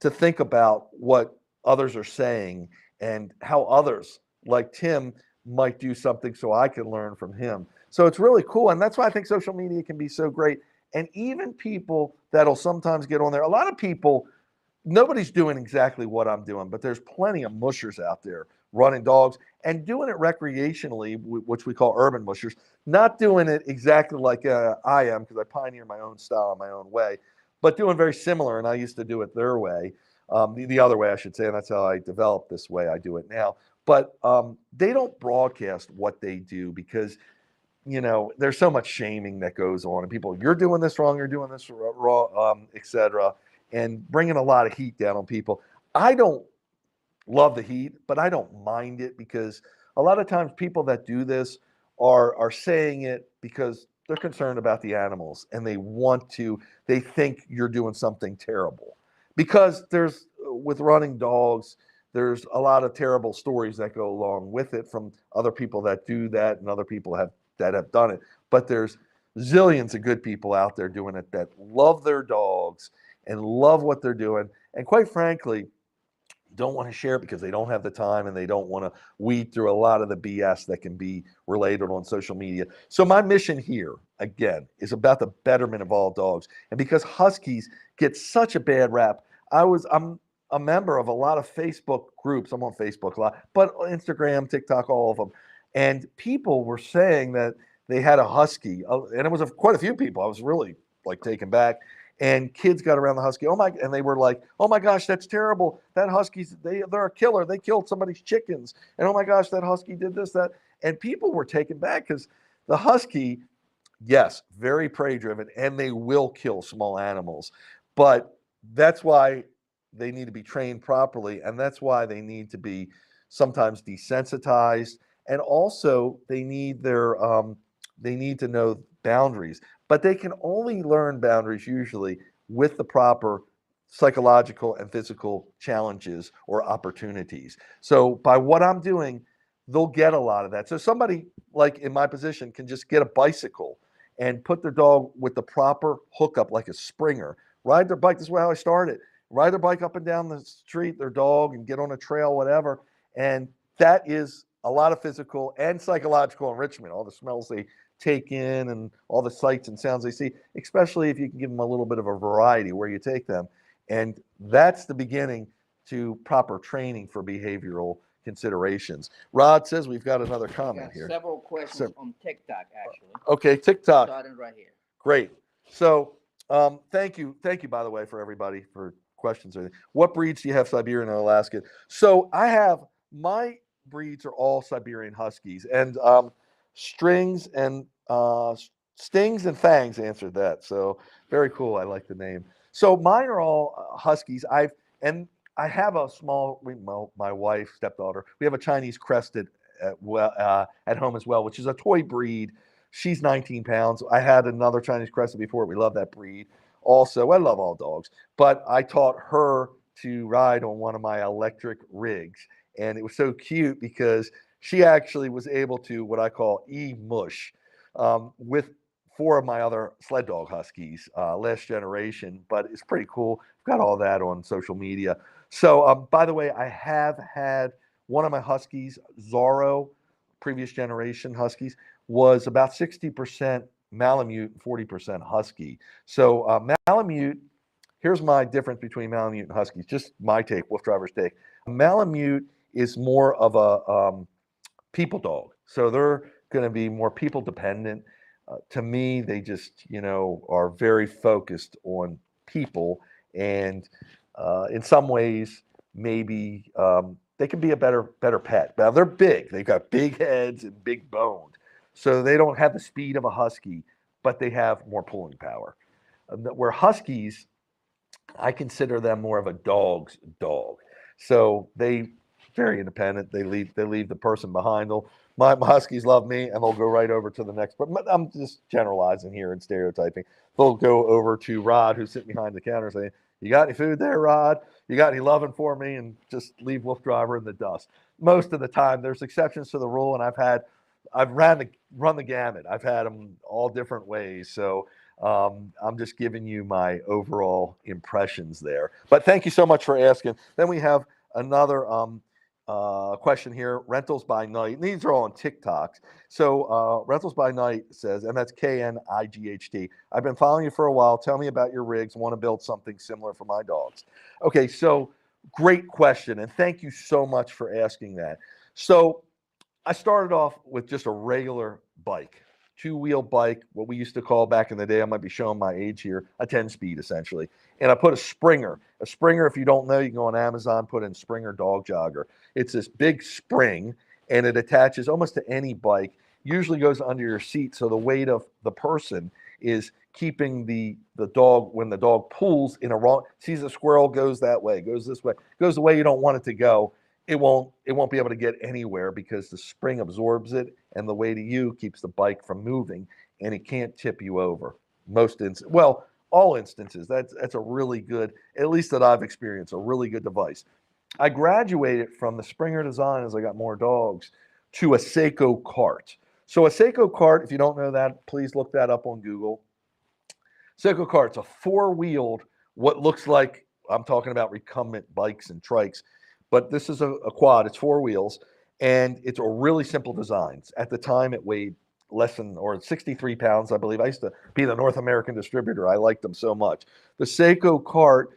to think about what others are saying and how others like Tim might do something so I can learn from him. So it's really cool. And that's why I think social media can be so great. And even people that'll sometimes get on there, a lot of people, nobody's doing exactly what I'm doing, but there's plenty of mushers out there running dogs and doing it recreationally, which we call urban mushers, not doing it exactly like I am, because I pioneer my own style, my own way, but doing very similar. And I used to do it their way, the other way, I should say. And that's how I developed this way I do it now. But they don't broadcast what they do because, there's so much shaming that goes on, and people, you're doing this wrong, you're doing this wrong, etc., and bringing a lot of heat down on people. I don't love the heat, but I don't mind it, because a lot of times people that do this are saying it because they're concerned about the animals, and they think you're doing something terrible. Because with running dogs, there's a lot of terrible stories that go along with it from other people that do that and other people that have done it. But there's zillions of good people out there doing it that love their dogs and love what they're doing. And quite frankly, don't want to share it because they don't have the time, and they don't want to weed through a lot of the BS that can be related on social media. So my mission here, again, is about the betterment of all dogs. And because Huskies get such a bad rap, I'm a member of a lot of Facebook groups. I'm on Facebook a lot, but Instagram, TikTok, all of them. And people were saying that they had a Husky, and it was quite a few people. I was really taken back. And kids got around the Husky. And they were like, oh my gosh, that's terrible. That Husky's, they're a killer. They killed somebody's chickens. And oh my gosh, that Husky did this, that. And people were taken back because the Husky, yes, very prey driven, and they will kill small animals. But that's why they need to be trained properly. And that's why they need to be sometimes desensitized. And also they need to know boundaries. But they can only learn boundaries usually with the proper psychological and physical challenges or opportunities. So by what I'm doing, they'll get a lot of that. So somebody like in my position can just get a bicycle and put their dog with the proper hookup, like a Springer, ride their bike. This is how I started. Ride their bike up and down the street, their dog, and get on a trail, whatever. And that is a lot of physical and psychological enrichment, all the smells they take in and all the sights and sounds they see, especially if you can give them a little bit of a variety where you take them. And that's the beginning to proper training for behavioral considerations. Rod says we've got another We comment got here. several questions on TikTok, actually. Okay, TikTok. Starting right here. Great. So thank you, by the way, for everybody for questions. What breeds do you have Siberian and Alaskan? So I have, my breeds are all Siberian Huskies, and Stings and Fangs answered that. So very cool. I like the name. So mine are all Huskies. I have a small, my wife, stepdaughter, we have a Chinese crested at home as well, which is a toy breed. She's 19 pounds. I had another Chinese crested before. We love that breed. Also, I love all dogs, but I taught her to ride on one of my electric rigs. And it was so cute because she actually was able to, what I call mush with 4 of my other sled dog Huskies, last generation, but it's pretty cool. I've got all that on social media. So, by the way, I have had one of my Huskies, Zorro, previous generation Huskies, was about 60% Malamute, 40% Husky. So Malamute, here's my difference between Malamute and Huskies, just my take, WoofDriver's take. Malamute is more of a people dog. So they're going to be more people dependent. To me, they just, are very focused on people. And in some ways, maybe they can be a better pet. Now, they're big. They've got big heads and big bones. So they don't have the speed of a Husky, but they have more pulling power. Where Huskies, I consider them more of a dog's dog. So they very independent. They leave the person behind. My Huskies love me, and they'll go right over to the next. But I'm just generalizing here and stereotyping. They'll go over to Rod, who's sitting behind the counter, saying, "You got any food there, Rod? You got any loving for me?" And just leave WoofDriver in the dust. Most of the time, there's exceptions to the rule, and I've run the gamut. I've had them all different ways. So I'm just giving you my overall impressions there. But thank you so much for asking. Then we have another question here. Rentals by Night. And these are all on TikToks. So Rentals by Night says, and that's KNIGHT. I've been following you for a while. Tell me about your rigs. Want to build something similar for my dogs. Okay, so great question. And thank you so much for asking that. So I started off with just a regular bike, 2-wheel bike, what we used to call back in the day, I might be showing my age here, a 10-speed essentially. And I put a Springer. A Springer, if you don't know, you can go on Amazon, put in Springer Dog Jogger. It's this big spring, and it attaches almost to any bike, usually goes under your seat, so the weight of the person is keeping the dog, when the dog pulls in a wrong, sees a squirrel, goes that way, goes this way, goes the way you don't want it to go, it won't be able to get anywhere because the spring absorbs it, and the weight of you keeps the bike from moving, and it can't tip you over. All instances. That's a really good, at least that I've experienced, a really good device. I graduated from the Springer design as I got more dogs to a Seiko cart. So a Seiko cart, if you don't know that, please look that up on Google. Seiko cart's a 4-wheeled, what looks like, I'm talking about recumbent bikes and trikes, but this is a quad. It's 4 wheels, and it's a really simple design. At the time, it weighed less than, or 63 pounds, I believe. I used to be the North American distributor. I liked them so much. The Seiko cart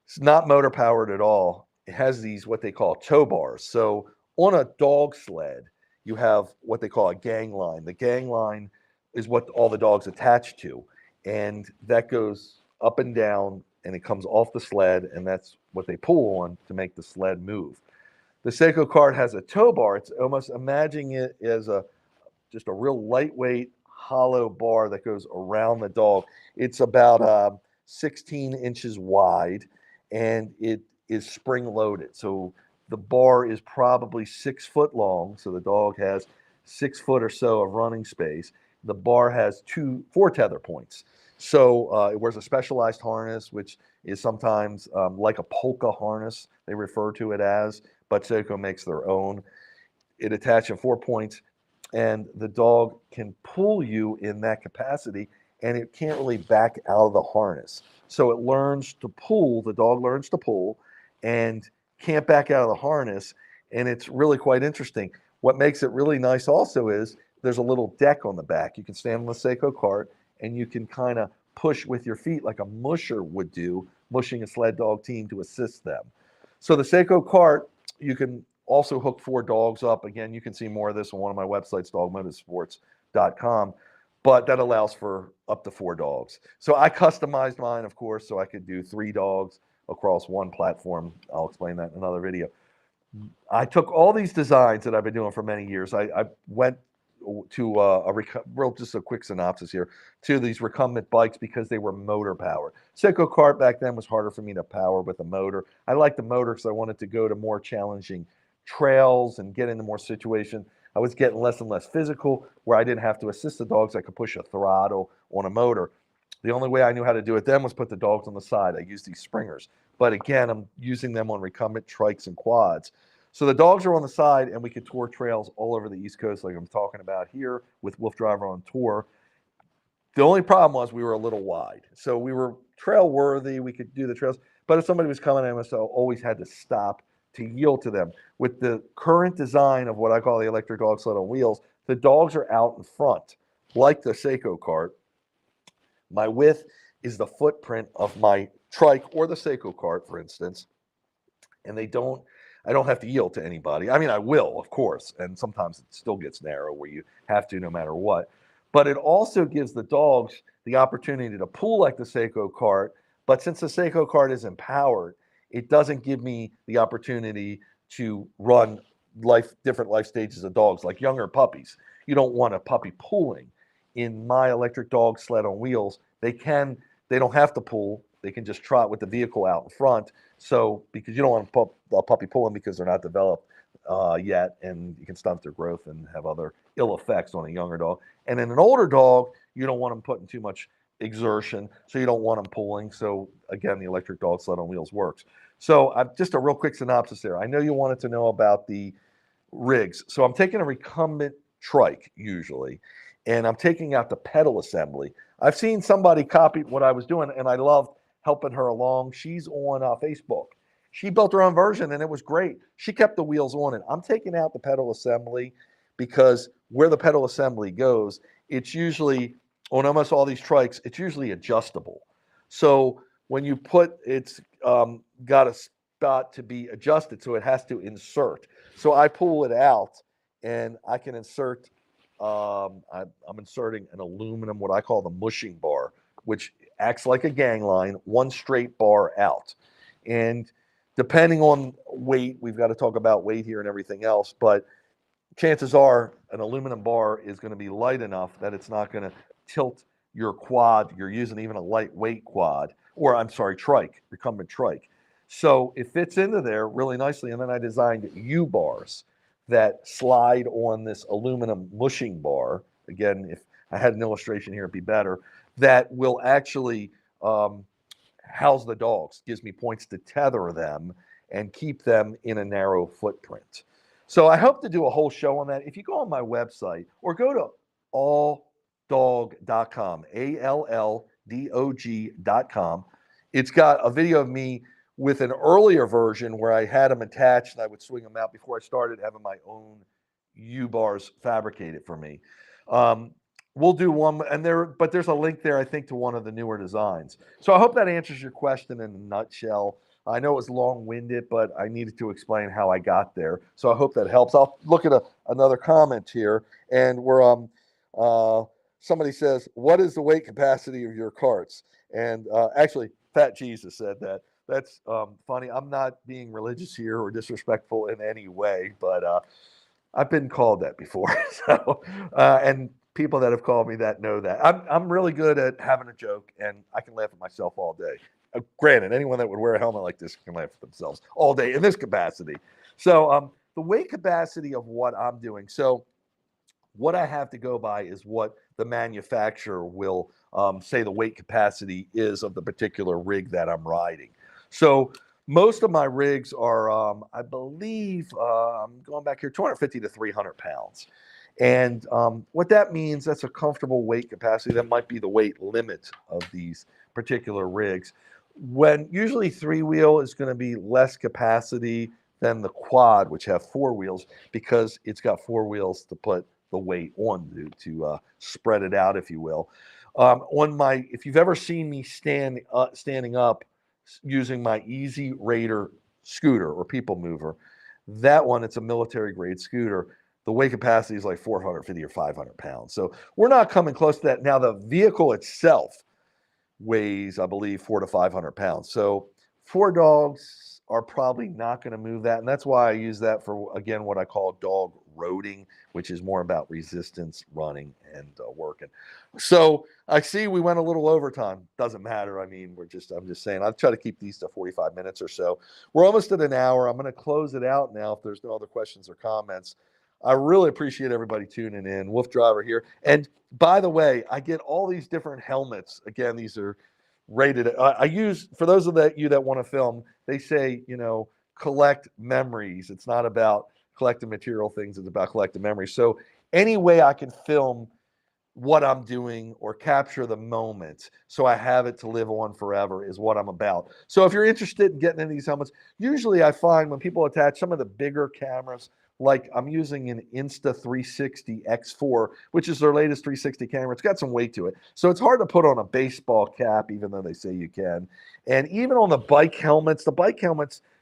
is not motor powered at all. It has these, what they call tow bars. So on a dog sled, you have what they call a gang line. The gang line is what all the dogs attach to, and that goes up and down, and it comes off the sled, and that's what they pull on to make the sled move. The Seiko cart has a tow bar. It's almost, imagining it as just a real lightweight hollow bar that goes around the dog. It's about 16 inches wide, and it is spring loaded. So the bar is probably 6 foot long. So the dog has 6 foot or so of running space. The bar has 4 tether points. So it wears a specialized harness, which is sometimes like a polka harness, they refer to it as, but Seiko makes their own. It attaches 4 points, and the dog can pull you in that capacity, and it can't really back out of the harness. So it learns to pull, the dog learns to pull, and can't back out of the harness, and it's really quite interesting. What makes it really nice also is there's a little deck on the back. You can stand on the Seiko cart and you can kind of push with your feet like a musher would do, mushing a sled dog team to assist them. So the Seiko cart, you can also hook 4 dogs up. Again, you can see more of this on one of my websites, dogmotorsports.com, but that allows for up to 4 dogs. So I customized mine, of course, so I could do 3 dogs across one platform. I'll explain that in another video. I took all these designs that I've been doing for many years. I went to just a quick synopsis here, to these recumbent bikes because they were motor powered. Seiko cart back then was harder for me to power with a motor. I liked the motor because I wanted to go to more challenging trails and get into more situations. I was getting less and less physical where I didn't have to assist the dogs. I could push a throttle on a motor. The only way I knew how to do it then was put the dogs on the side. I used these springers. But again, I'm using them on recumbent trikes and quads. So the dogs are on the side, and we could tour trails all over the East Coast like I'm talking about here with WoofDriver on tour. The only problem was we were a little wide. So we were trail worthy. We could do the trails. But if somebody was coming at us, I always had to stop to yield to them. With the current design of what I call the electric dog sled on wheels, the dogs are out in front, like the Seiko cart. My width is the footprint of my trike or the Seiko cart, for instance. And I don't have to yield to anybody. I mean, I will, of course, and sometimes it still gets narrow where you have to no matter what. But it also gives the dogs the opportunity to pull like the Seiko cart. But since the Seiko cart isn't powered, it doesn't give me the opportunity to run different life stages of dogs, like younger puppies. You don't want a puppy pulling. In my electric dog sled on wheels, they don't have to pull. They can just trot with the vehicle out in front. So, because you don't want a puppy pulling because they're not developed yet, and you can stunt their growth and have other ill effects on a younger dog. And in an older dog, you don't want them putting too much exertion, so you don't want them pulling. So again, the electric dog sled on wheels works. So just a real quick synopsis there. I know you wanted to know about the rigs. So I'm taking a recumbent trike usually, and I'm taking out the pedal assembly. I've seen somebody copy what I was doing, and I loved helping her along. She's on Facebook. She built her own version, and it was great. She kept the wheels on it. I'm taking out the pedal assembly because where the pedal assembly goes, it's usually, on almost all these trikes, it's usually adjustable. So when you it's got a spot to be adjusted, so it has to insert. So I pull it out, and I can insert, I'm inserting an aluminum, what I call the mushing bar, which acts like a gang line, one straight bar out. And depending on weight, we've got to talk about weight here and everything else, but chances are an aluminum bar is going to be light enough that it's not going to tilt your quad. You're using even a lightweight quad, or I'm sorry, trike, recumbent trike. So it fits into there really nicely. And then I designed U-bars that slide on this aluminum mushing bar. Again, if I had an illustration here, it'd be better. That will actually house the dogs, gives me points to tether them and keep them in a narrow footprint. So I hope to do a whole show on that. If you go on my website or go to alldog.com, ALLDOG.com, it's got a video of me with an earlier version where I had them attached and I would swing them out before I started having my own U-bars fabricated for me. We'll do one, but there's a link there, I think, to one of the newer designs. So I hope that answers your question in a nutshell. I know it was long-winded, but I needed to explain how I got there. So I hope that helps. I'll look at another comment here, and somebody says, "What is the weight capacity of your carts?" And actually, Fat Jesus said that. That's funny. I'm not being religious here or disrespectful in any way, but I've been called that before. So, and people that have called me that know that. I'm really good at having a joke, and I can laugh at myself all day. Granted, anyone that would wear a helmet like this can laugh at themselves all day in this capacity. So the weight capacity of what I'm doing. So what I have to go by is what the manufacturer will say the weight capacity is of the particular rig that I'm riding. So most of my rigs are, I believe, I'm going back here, 250 to 300 pounds. And what that means, that's a comfortable weight capacity. That might be the weight limit of these particular rigs. When usually 3-wheel is going to be less capacity than the quad, which have 4 wheels, because it's got 4 wheels to put the weight on to spread it out, if you will. If you've ever seen me standing up using my Easy Raider scooter or people mover, that one, it's a military grade scooter. The weight capacity is like 450 or 500 pounds. So we're not coming close to that. Now, the vehicle itself weighs, I believe, 400 to 500 pounds. So 4 dogs are probably not going to move that. And that's why I use that for, again, what I call dog roading, which is more about resistance, running, and working. So I see we went a little overtime. Doesn't matter. I mean, I'm just saying, I'll try to keep these to 45 minutes or so. We're almost at an hour. I'm going to close it out now if there's no other questions or comments. I really appreciate everybody tuning in. WoofDriver here. And by the way, I get all these different helmets. Again, these are rated. I use, for those of you that want to film, they say, collect memories. It's not about collecting material things. It's about collecting memories. So any way I can film what I'm doing or capture the moment so I have it to live on forever is what I'm about. So if you're interested in getting into these helmets, usually I find when people attach some of the bigger cameras, like I'm using an Insta360 X4, which is their latest 360 camera. It's got some weight to it. So it's hard to put on a baseball cap, even though they say you can. And even on the bike helmets,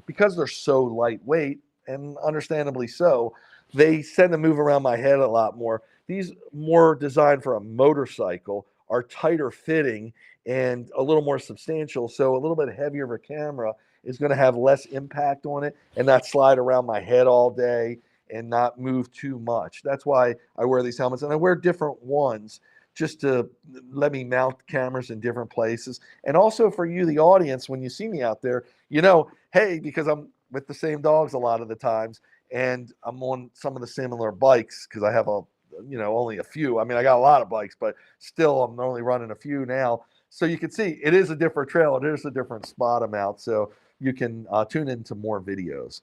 because they're so lightweight, and understandably so, they tend to move around my head a lot more. These more designed for a motorcycle are tighter fitting and a little more substantial. So a little bit heavier of a camera is going to have less impact on it and not slide around my head all day and not move too much. That's why I wear these helmets, and I wear different ones just to let me mount cameras in different places. And also for you, the audience, when you see me out there, hey, because I'm with the same dogs a lot of the times, and I'm on some of the similar bikes because I have only a few. I mean, I got a lot of bikes, but still I'm only running a few now. So you can see it is a different trail. It is a different spot I'm out. So you can tune into more videos.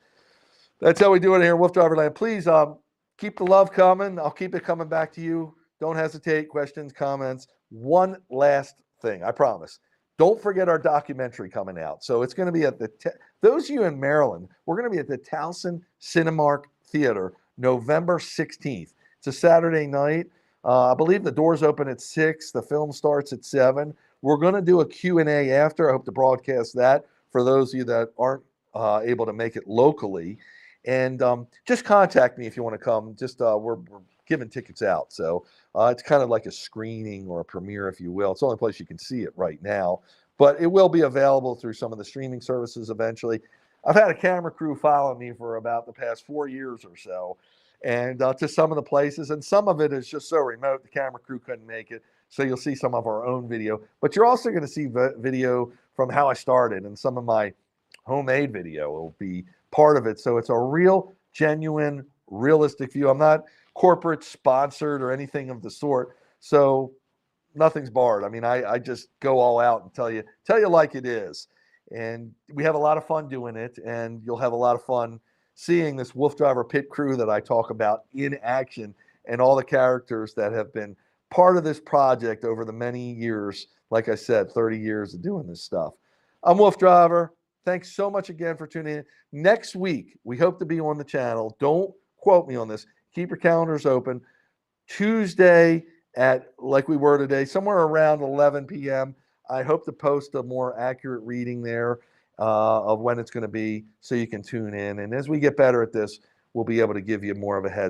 That's how we do it here in WoofDriver Land. Please keep the love coming. I'll keep it coming back to you. Don't hesitate. Questions, comments. One last thing, I promise. Don't forget our documentary coming out. So it's going to be at those of you in Maryland, we're going to be at the Towson Cinemark Theater, November 16th. It's a Saturday night. I believe the doors open at 6. The film starts at 7. We're going to do a Q&A after. I hope to broadcast that for those of you that aren't able to make it locally. And just contact me if you want to come. Just we're giving tickets out. So it's kind of like a screening or a premiere, if you will. It's the only place you can see it right now. But it will be available through some of the streaming services eventually. I've had a camera crew follow me for about the past 4 years or so. And to some of the places. And some of it is just so remote, the camera crew couldn't make it. So you'll see some of our own video. But you're also going to see video from how I started. And some of my homemade video will be part of it. So it's a real, genuine, realistic view. I'm not corporate sponsored or anything of the sort. So nothing's barred. I mean, I just go all out and tell you like it is. And we have a lot of fun doing it. And you'll have a lot of fun seeing this WoofDriver pit crew that I talk about in action and all the characters that have been part of this project over the many years. Like I said, 30 years of doing this stuff. I'm WoofDriver. Thanks so much again for tuning in. Next week, we hope to be on the channel. Don't quote me on this. Keep your calendars open. Tuesday at, like we were today, somewhere around 11 p.m. I hope to post a more accurate reading there of when it's going to be so you can tune in. And as we get better at this, we'll be able to give you more of a heads